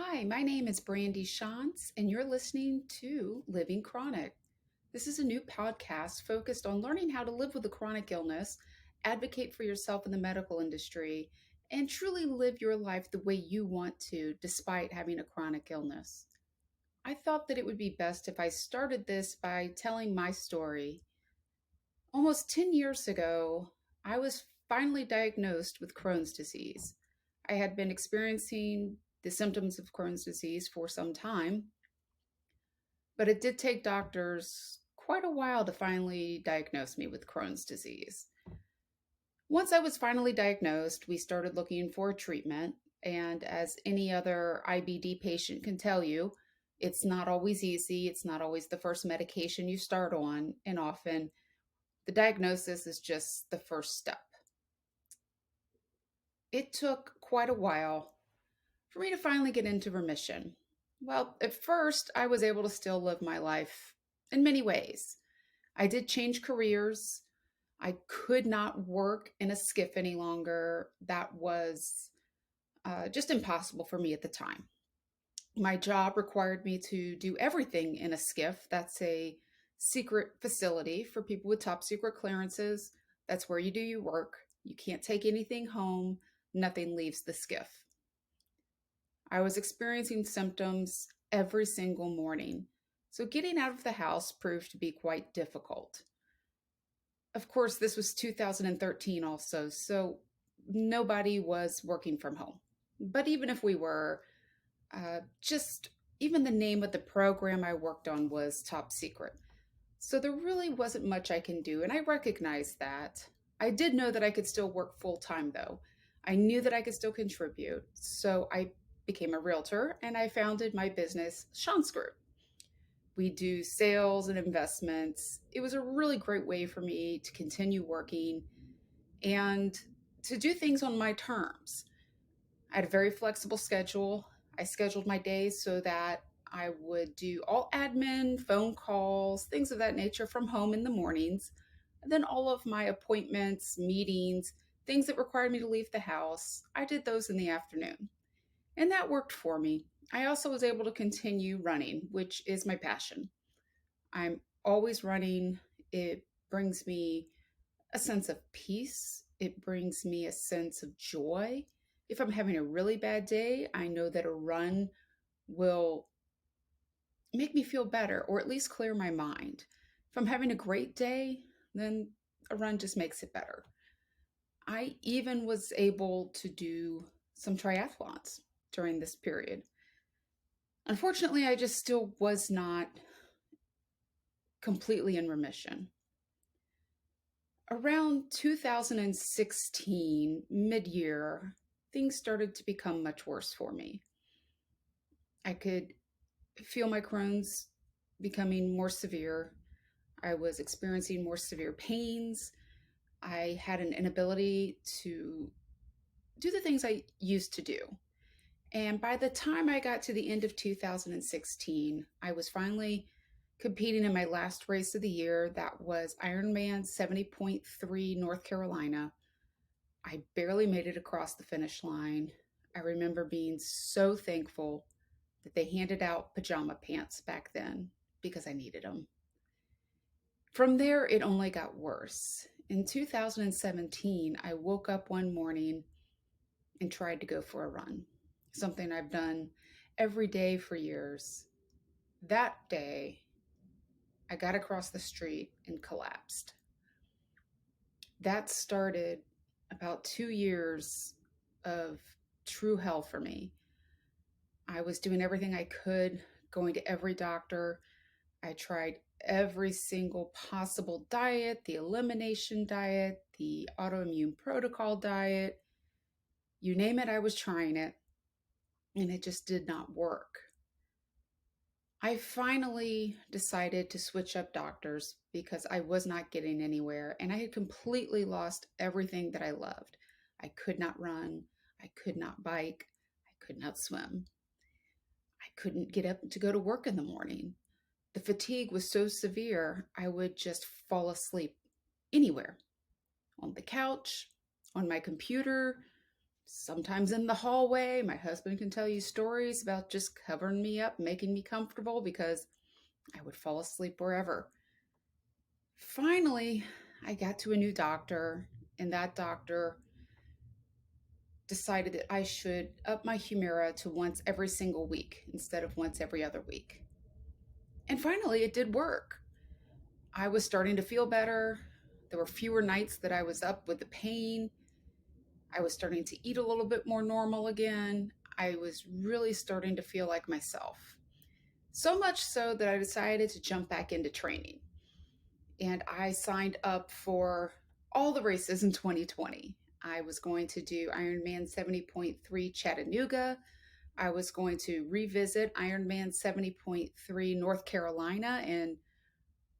Hi, my name is Brandy Shantz, and you're listening to Living Chronic. This is a new podcast focused on learning how to live with a chronic illness, advocate for yourself in the medical industry, and truly live your life the way you want to, despite having a chronic illness. I thought that it would be best if I started this by telling my story. Almost 10 years ago, I was finally diagnosed with Crohn's disease. I had been experiencing the symptoms of Crohn's disease for some time, but it did take doctors quite a while to finally diagnose me with Crohn's disease. Once I was finally diagnosed, we started looking for a treatment, and as any other IBD patient can tell you, it's not always easy. It's not always the first medication you start on, and often the diagnosis is just the first step. It took quite a while for me to finally get into remission. Well, at first, I was able to still live my life in many ways. I did change careers. I could not work in a skiff any longer. That was just impossible for me at the time. My job required me to do everything in a skiff. That's a secret facility for people with top secret clearances. That's where you do your work. You can't take anything home, nothing leaves the skiff. I was experiencing symptoms every single morning, so getting out of the house proved to be quite difficult. Of course, this was 2013 also, so nobody was working from home. But even if we were, just even the name of the program I worked on was top secret. So there really wasn't much I can do, and I recognized that. I did know that I could still work full time though. I knew that I could still contribute. So I became a realtor and I founded my business, Shantz Group. We do sales and investments. It was a really great way for me to continue working and to do things on my terms. I had a very flexible schedule. I scheduled my days so that I would do all admin, phone calls, things of that nature from home in the mornings. And then all of my appointments, meetings, things that required me to leave the house, I did those in the afternoon. And that worked for me. I also was able to continue running, which is my passion. I'm always running. It brings me a sense of peace. It brings me a sense of joy. If I'm having a really bad day, I know that a run will make me feel better or at least clear my mind. If I'm having a great day, then a run just makes it better. I even was able to do some triathlons during this period. Unfortunately, I just still was not completely in remission. Around 2016, mid year, things started to become much worse for me. I could feel my Crohn's becoming more severe. I was experiencing more severe pains. I had an inability to do the things I used to do. And by the time I got to the end of 2016, I was finally competing in my last race of the year. That was Ironman 70.3 North Carolina. I barely made it across the finish line. I remember being so thankful that they handed out pajama pants back then because I needed them. From there, it only got worse. In 2017, I woke up one morning and tried to go for a run, something I've done every day for years. That day, I got across the street and collapsed. That started about 2 years of true hell for me. I was doing everything I could, going to every doctor. I tried every single possible diet, the elimination diet, the autoimmune protocol diet. You name it, I was trying it, and it just did not work. I finally decided to switch up doctors because I was not getting anywhere and I had completely lost everything that I loved. I could not run. I could not bike. I could not swim. I couldn't get up to go to work in the morning. The fatigue was so severe, I would just fall asleep anywhere, on the couch, on my computer, Sometimes in the hallway, my husband can tell you stories about just covering me up, making me comfortable because I would fall asleep wherever. Finally, I got to a new doctor, and that doctor decided that I should up my Humira to once every single week instead of once every other week. And finally, it did work. I was starting to feel better. There were fewer nights that I was up with the pain. I was starting to eat a little bit more normal again. I was really starting to feel like myself. So much so that I decided to jump back into training. And I signed up for all the races in 2020. I was going to do Ironman 70.3 Chattanooga. I was going to revisit Ironman 70.3 North Carolina and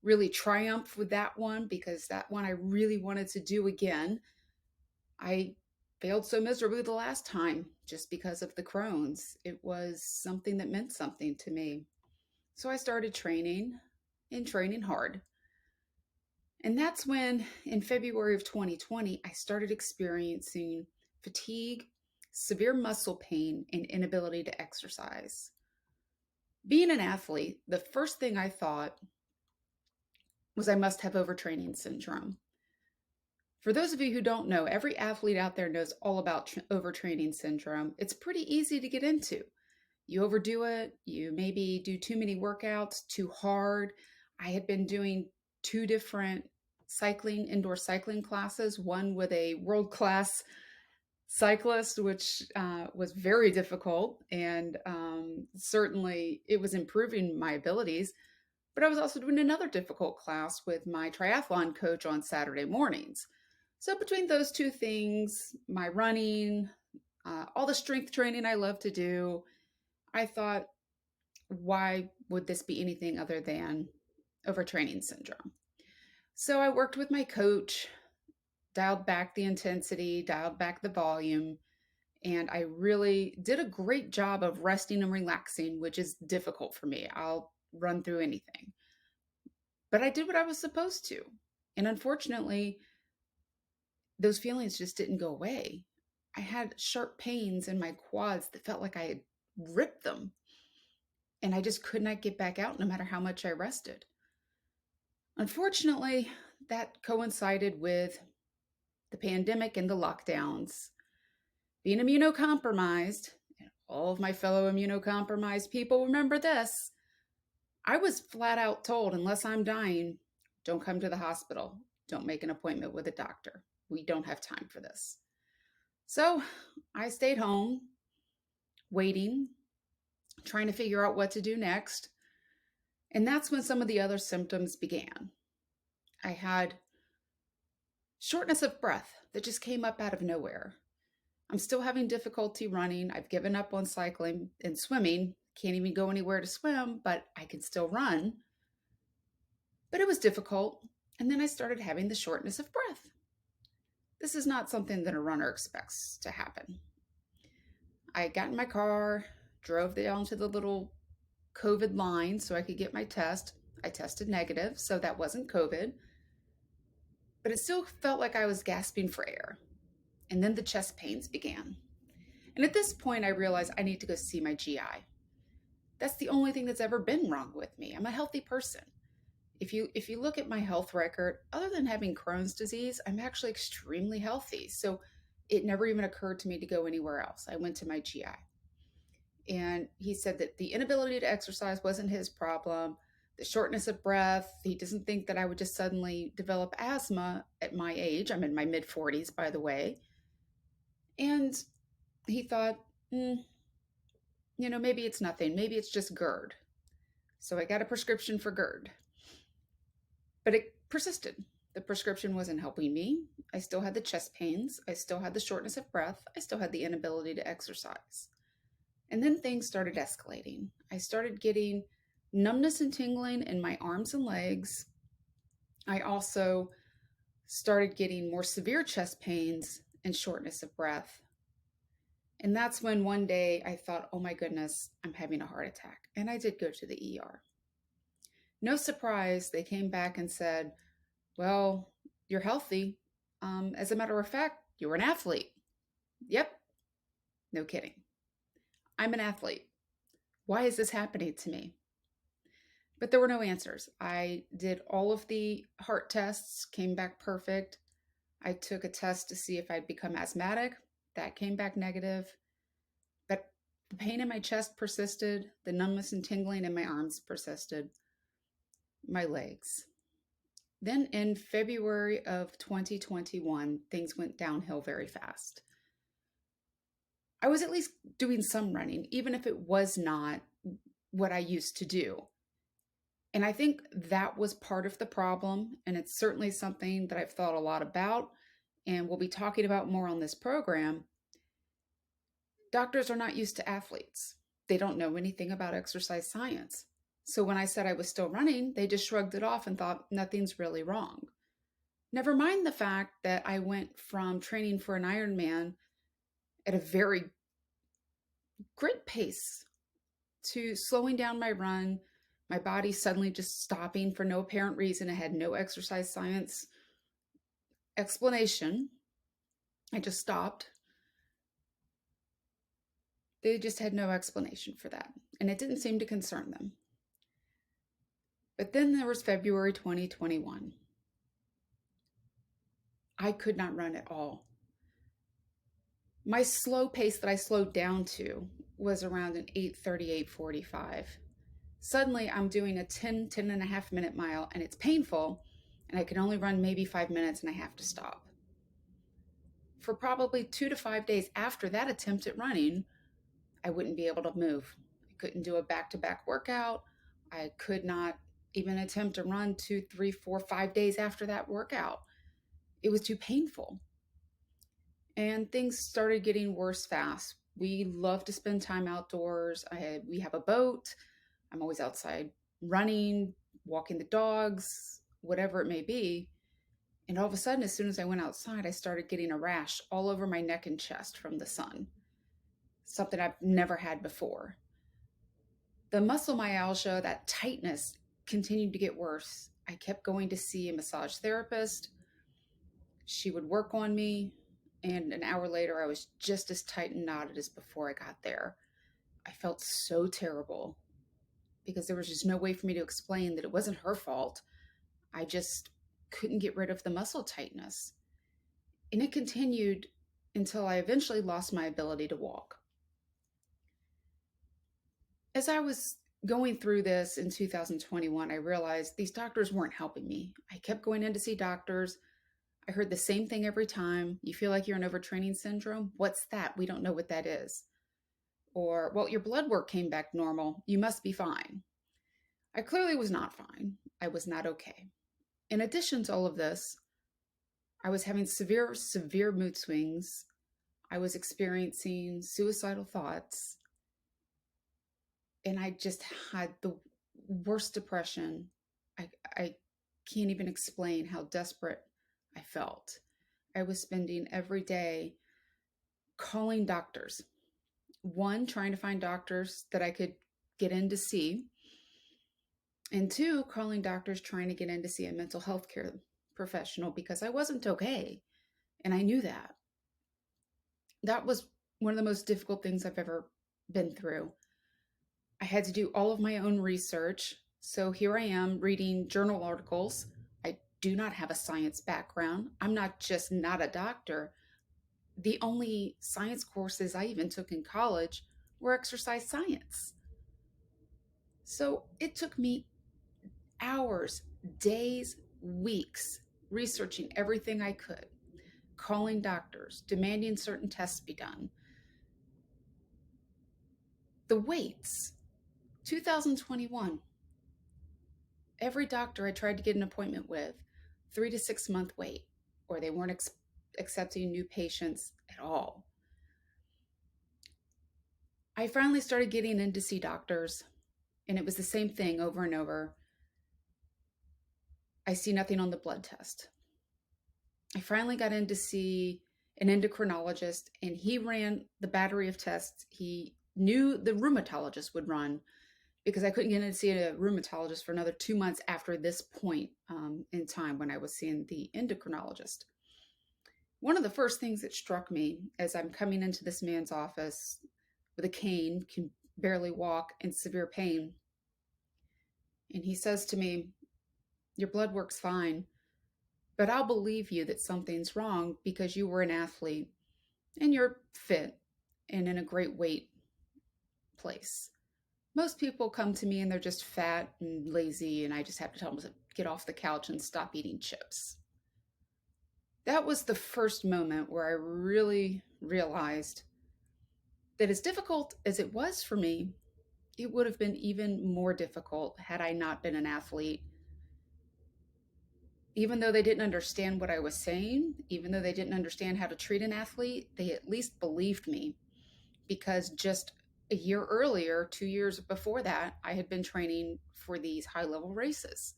really triumph with that one because that one I really wanted to do again. I failed so miserably the last time just because of the Crohn's. It was something that meant something to me. So I started training and training hard. And that's when, in February of 2020, I started experiencing fatigue, severe muscle pain, and inability to exercise. Being an athlete, the first thing I thought was I must have overtraining syndrome. For those of you who don't know, every athlete out there knows all about overtraining syndrome. It's pretty easy to get into. You overdo it, you maybe do too many workouts, too hard. I had been doing two different indoor cycling classes, one with a world-class cyclist, which was very difficult. And certainly it was improving my abilities. But I was also doing another difficult class with my triathlon coach on Saturday mornings. So between those two things, my running, all the strength training I love to do, I thought, why would this be anything other than overtraining syndrome? So I worked with my coach, dialed back the intensity, dialed back the volume, and I really did a great job of resting and relaxing, which is difficult for me. I'll run through anything. But I did what I was supposed to. And unfortunately, those feelings just didn't go away. I had sharp pains in my quads that felt like I had ripped them. And I just could not get back out no matter how much I rested. Unfortunately, that coincided with the pandemic and the lockdowns. Being immunocompromised, and all of my fellow immunocompromised people remember this, I was flat out told, unless I'm dying, don't come to the hospital. Don't make an appointment with a doctor. We don't have time for this. So I stayed home, waiting, trying to figure out what to do next. And that's when some of the other symptoms began. I had shortness of breath that just came up out of nowhere. I'm still having difficulty running. I've given up on cycling and swimming. Can't even go anywhere to swim, but I can still run. But it was difficult. And then I started having the shortness of breath. This is not something that a runner expects to happen. I got in my car, drove down to the little COVID line so I could get my test. I tested negative, so that wasn't COVID. But it still felt like I was gasping for air. And then the chest pains began. And at this point, I realized I need to go see my GI. That's the only thing that's ever been wrong with me. I'm a healthy person. If you look at my health record, other than having Crohn's disease, I'm actually extremely healthy. So it never even occurred to me to go anywhere else. I went to my GI. And he said that the inability to exercise wasn't his problem. The shortness of breath, he doesn't think that I would just suddenly develop asthma at my age. I'm in my mid 40s, by the way. And he thought, maybe it's nothing. Maybe it's just GERD. So I got a prescription for GERD. But it persisted. The prescription wasn't helping me. I still had the chest pains. I still had the shortness of breath. I still had the inability to exercise. And then things started escalating. I started getting numbness and tingling in my arms and legs. I also started getting more severe chest pains and shortness of breath. And that's when one day I thought, oh my goodness, I'm having a heart attack. And I did go to the ER. No surprise, they came back and said, well, you're healthy. As a matter of fact, you were an athlete. Yep, No kidding. I'm an athlete. Why is this happening to me? But there were no answers. I did all of the heart tests, came back perfect. I took a test to see if I'd become asthmatic. That came back negative. But the pain in my chest persisted. The numbness and tingling in my arms persisted. My legs. Then in February of 2021, things went downhill very fast. I was at least doing some running, even if it was not what I used to do. And I think that was part of the problem. And it's certainly something that I've thought a lot about and we'll be talking about more on this program. Doctors are not used to athletes. They don't know anything about exercise science. So when I said I was still running, they just shrugged it off and thought nothing's really wrong. Never mind the fact that I went from training for an Ironman at a very great pace to slowing down my run, my body suddenly just stopping for no apparent reason. I had no exercise science explanation. I just stopped. They just had no explanation for that, and it didn't seem to concern them. But then there was February 2021. I could not run at all. My slow pace that I slowed down to was around an 8:30, 8:45. Suddenly I'm doing a 10 and a half minute mile and it's painful and I can only run maybe 5 minutes and I have to stop. For probably 2 to 5 days after that attempt at running, I wouldn't be able to move. I couldn't do a back-to-back workout. I could not even attempt to run 2, 3, 4, 5 days after that workout. It was too painful. And things started getting worse fast. We love to spend time outdoors. We have a boat. I'm always outside running, walking the dogs, whatever it may be. And all of a sudden, as soon as I went outside, I started getting a rash all over my neck and chest from the sun. Something I've never had before. The muscle myalgia, that tightness, continued to get worse. I kept going to see a massage therapist. She would work on me, and an hour later, I was just as tight and knotted as before I got there. I felt so terrible because there was just no way for me to explain that it wasn't her fault. I just couldn't get rid of the muscle tightness. And it continued until I eventually lost my ability to walk. As I was going through this in 2021, I realized these doctors weren't helping me. I kept going in to see doctors. I heard the same thing every time. You feel like you're in overtraining syndrome? What's that? We don't know what that is. Or, well, your blood work came back normal. You must be fine. I clearly was not fine. I was not okay. In addition to all of this, I was having severe mood swings. I was experiencing suicidal thoughts. And I just had the worst depression. I can't even explain how desperate I felt. I was spending every day calling doctors. One, trying to find doctors that I could get in to see. And two, calling doctors trying to get in to see a mental health care professional because I wasn't okay. And I knew that. That was one of the most difficult things I've ever been through. I had to do all of my own research. So here I am reading journal articles. I do not have a science background. I'm not just not a doctor. The only science courses I even took in college were exercise science. So it took me hours, days, weeks researching everything I could, calling doctors, demanding certain tests be done. The weights, 2021, every doctor I tried to get an appointment with, 3 to 6 month wait, or they weren't accepting new patients at all. I finally started getting in to see doctors, and it was the same thing over and over. I see nothing on the blood test. I finally got in to see an endocrinologist, and he ran the battery of tests he knew the rheumatologist would run because I couldn't get in to see a rheumatologist for another 2 months after this point in time when I was seeing the endocrinologist. One of the first things that struck me as I'm coming into this man's office with a cane, can barely walk, in severe pain, and he says to me, "Your blood work's fine, but I'll believe you that something's wrong because you were an athlete and you're fit and in a great weight place. Most people come to me and they're just fat and lazy, and I just have to tell them to get off the couch and stop eating chips." That was the first moment where I really realized that as difficult as it was for me, it would have been even more difficult had I not been an athlete. Even though they didn't understand what I was saying, even though they didn't understand how to treat an athlete, they at least believed me because just a year earlier, 2 years before that, I had been training for these high level races.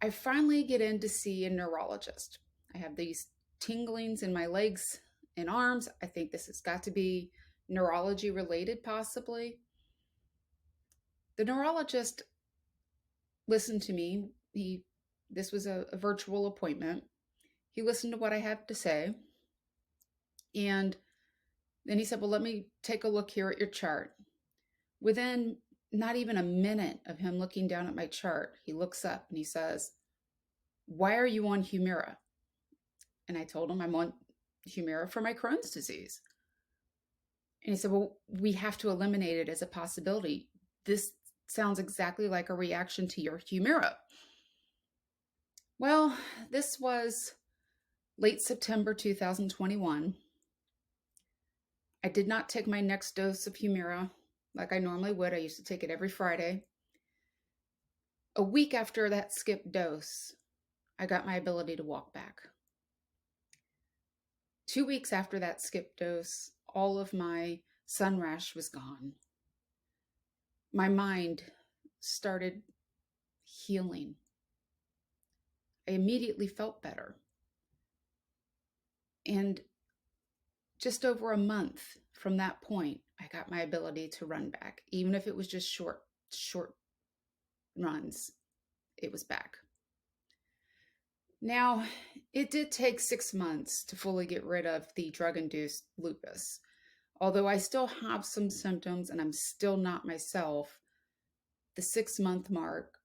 I finally get in to see a neurologist. I have these tinglings in my legs and arms. I think this has got to be neurology related, possibly. The neurologist listened to me. This was a virtual appointment. He listened to what I had to say, and then he said, "Well, let me take a look here at your chart." Within not even a minute of him looking down at my chart, he looks up and he says, "Why are you on Humira?" And I told him I'm on Humira for my Crohn's disease. And he said, "Well, we have to eliminate it as a possibility. This sounds exactly like a reaction to your Humira." Well, this was late September 2021. I did not take my next dose of Humira like I normally would. I used to take it every Friday. A week after that skipped dose, I got my ability to walk back. 2 weeks after that skipped dose, all of my sun rash was gone. My mind started healing. I immediately felt better. And just over a month from that point, I got my ability to run back. Even if it was just short runs, it was back. Now, it did take 6 months to fully get rid of the drug-induced lupus. Although I still have some symptoms and I'm still not myself, the 6 month mark,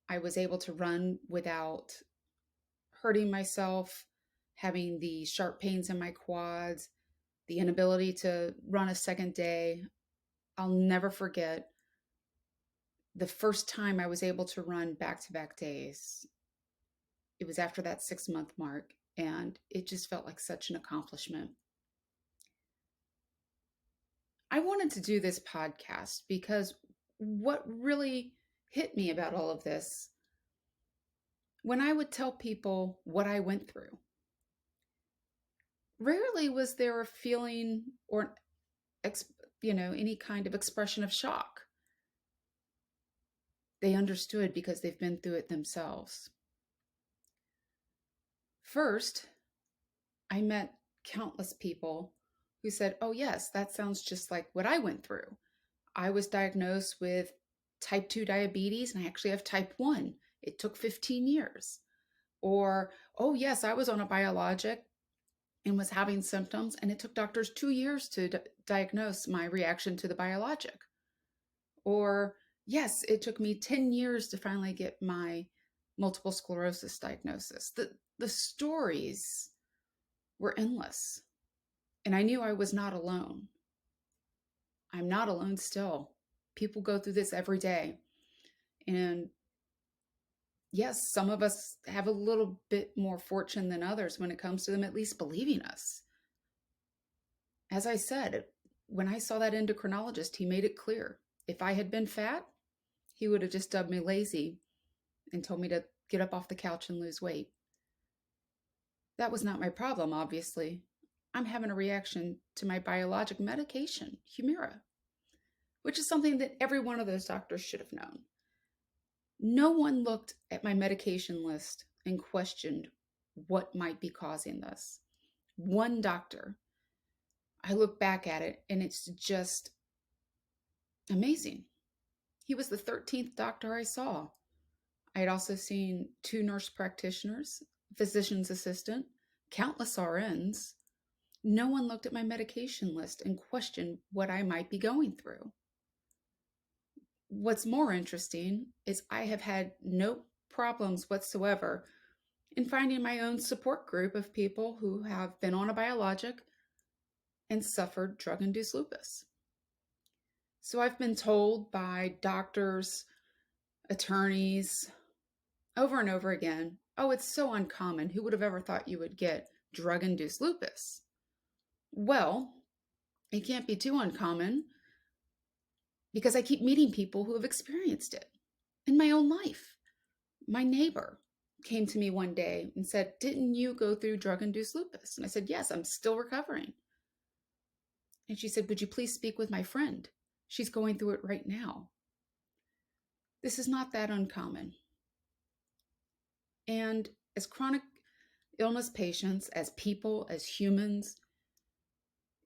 I was able to run without hurting myself, having the sharp pains in my quads, the inability to run a second day. I'll never forget the first time I was able to run back-to-back days. It was after that 6 month mark, and it just felt like such an accomplishment. I wanted to do this podcast because what really hit me about all of this, when I would tell people what I went through, rarely was there a feeling or any kind of expression of shock. They understood because they've been through it themselves. First, I met countless people who said, "Oh yes, that sounds just like what I went through. I was diagnosed with type 2 diabetes and I actually have type 1. It took 15 years." Or, "Oh yes, I was on a biologic and was having symptoms and it took doctors 2 years to diagnose my reaction to the biologic." Or, "Yes, it took me 10 years to finally get my multiple sclerosis diagnosis." The stories were endless. And I knew I was not alone. I'm not alone still. People go through this every day. And yes, some of us have a little bit more fortune than others when it comes to them at least believing us. As I said, when I saw that endocrinologist, he made it clear. If I had been fat, he would have just dubbed me lazy and told me to get up off the couch and lose weight. That was not my problem, obviously. I'm having a reaction to my biologic medication, Humira, which is something that every one of those doctors should have known. No one looked at my medication list and questioned what might be causing this. One doctor. I look back at it and it's just amazing. He was the 13th doctor I saw. I had also seen 2 nurse practitioners, physician's assistant, countless RNs, no one looked at my medication list and questioned what I might be going through. What's more interesting is I have had no problems whatsoever in finding my own support group of people who have been on a biologic and suffered drug-induced lupus. So I've been told by doctors, attorneys, over and over again, oh, it's so uncommon. Who would have ever thought you would get drug-induced lupus? Well, it can't be too uncommon because I keep meeting people who have experienced it in my own life. My neighbor came to me one day and said, didn't you go through drug-induced lupus? And I said, yes, I'm still recovering. And she said, would you please speak with my friend? She's going through it right now. This is not that uncommon. And as chronic illness patients, as people, as humans,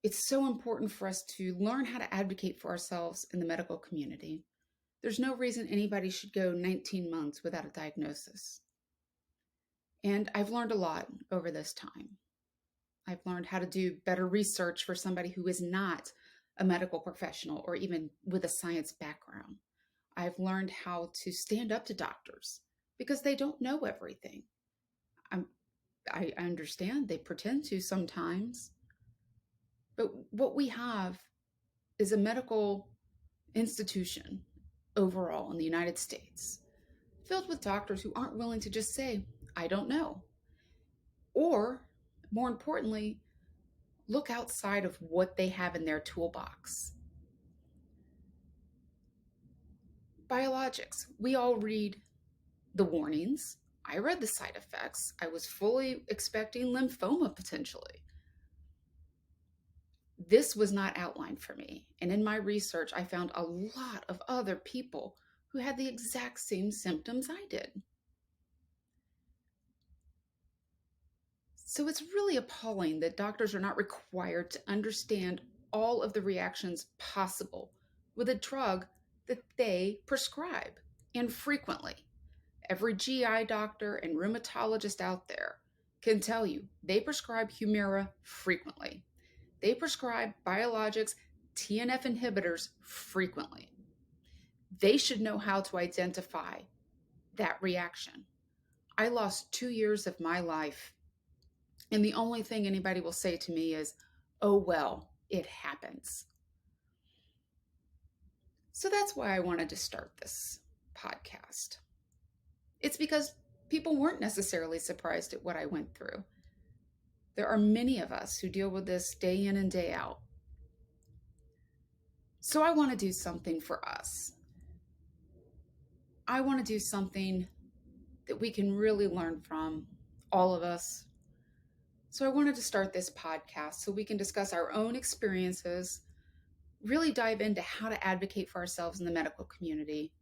it's so important for us to learn how to advocate for ourselves in the medical community. There's no reason anybody should go 19 months without a diagnosis. And I've learned a lot over this time. I've learned how to do better research for somebody who is not a medical professional or even with a science background. I've learned how to stand up to doctors because they don't know everything. I understand they pretend to sometimes, but what we have is a medical institution overall in the United States filled with doctors who aren't willing to just say, I don't know. Or, more importantly, look outside of what they have in their toolbox. Biologics, we all read the warnings. I read the side effects. I was fully expecting lymphoma potentially. This was not outlined for me. And in my research, I found a lot of other people who had the exact same symptoms I did. So it's really appalling that doctors are not required to understand all of the reactions possible with a drug that they prescribe, and frequently. Every GI doctor and rheumatologist out there can tell you they prescribe Humira frequently. They prescribe biologics, TNF inhibitors frequently. They should know how to identify that reaction. I lost 2 years of my life, and the only thing anybody will say to me is, oh, well, it happens. So that's why I wanted to start this podcast. It's because people weren't necessarily surprised at what I went through. There are many of us who deal with this day in and day out. So I want to do something for us. I want to do something that we can really learn from, all of us. So I wanted to start this podcast so we can discuss our own experiences, really dive into how to advocate for ourselves in the medical community,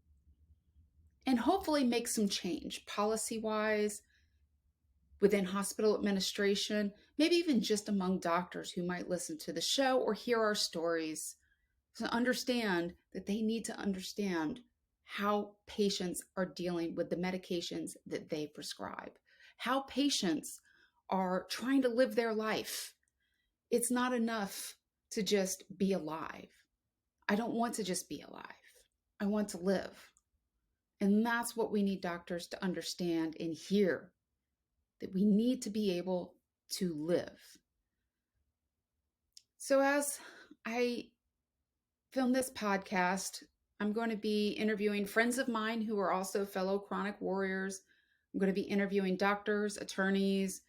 and hopefully make some change policy-wise, within hospital administration, maybe even just among doctors who might listen to the show or hear our stories, to understand that they need to understand how patients are dealing with the medications that they prescribe, how patients are trying to live their life. It's not enough to just be alive. I don't want to just be alive. I want to live. And that's what we need doctors to understand and hear, that we need to be able to live. So as I film this podcast, I'm going to be interviewing friends of mine who are also fellow chronic warriors. I'm going to be interviewing doctors, attorneys,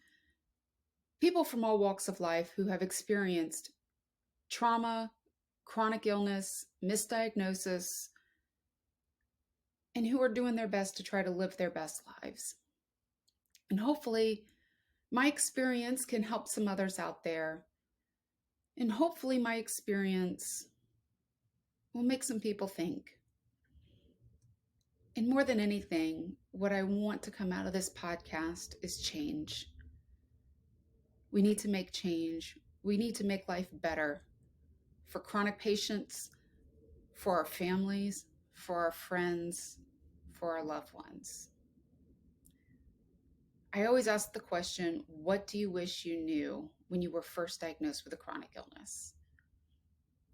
people from all walks of life who have experienced trauma, chronic illness, misdiagnosis, and who are doing their best to try to live their best lives. And hopefully my experience can help some others out there. And hopefully my experience will make some people think. And more than anything, what I want to come out of this podcast is change. We need to make change. We need to make life better for chronic patients, for our families, for our friends, for our loved ones. I always ask the question, what do you wish you knew when you were first diagnosed with a chronic illness?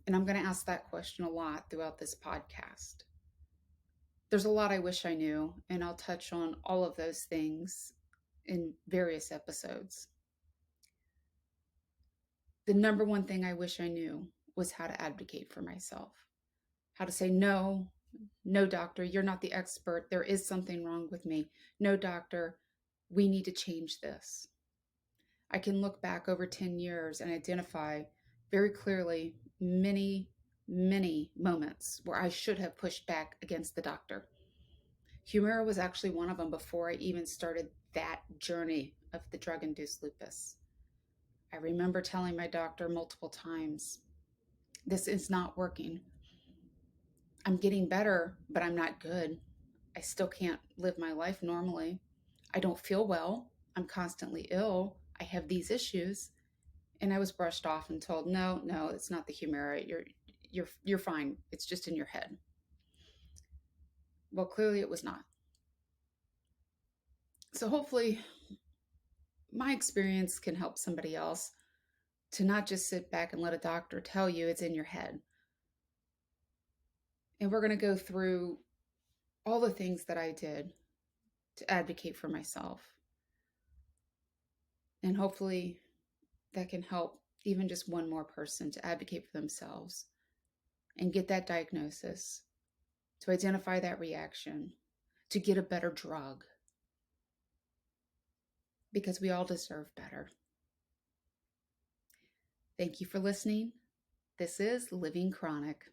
And I'm going to ask that question a lot throughout this podcast. There's a lot I wish I knew, and I'll touch on all of those things in various episodes. The number one thing I wish I knew was how to advocate for myself, how to say, no, no, doctor, you're not the expert. There is something wrong with me. No, doctor, we need to change this. I can look back over 10 years and identify very clearly many, many moments where I should have pushed back against the doctor. Humira was actually one of them before I even started that journey of the drug-induced lupus. I remember telling my doctor multiple times, this is not working. I'm getting better, but I'm not good. I still can't live my life normally. I don't feel well. I'm constantly ill. I have these issues. And I was brushed off and told, no, it's not the Humira. You're fine. It's just in your head. Well, clearly it was not. So hopefully my experience can help somebody else to not just sit back and let a doctor tell you it's in your head. And we're going to go through all the things that I did to advocate for myself. And hopefully that can help even just one more person to advocate for themselves and get that diagnosis, to identify that reaction, to get a better drug. Because we all deserve better. Thank you for listening. This is Living Chronic.